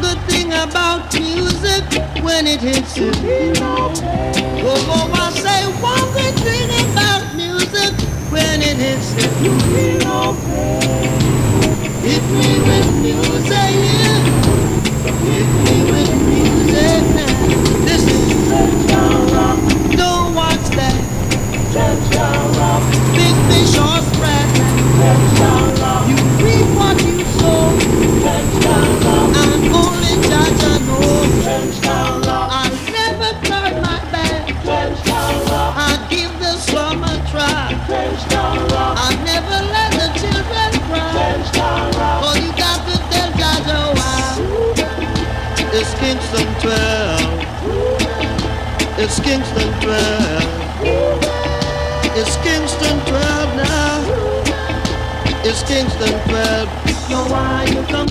good thing about music when it hits you. Oh, oh, I say one good thing about music when it hits you. Hit me with music, yeah. Hit me with music now. Listen, don't watch that. Big fish or sprat. You reap what you sow. And only judge and know. I never turn my back. I give the slum a try. I never let the children cry. All you got to tell Jaja why. It's Kingston 12. It's Kingston 12. It's Kingston 12 now. It's Kingston 12. So why you come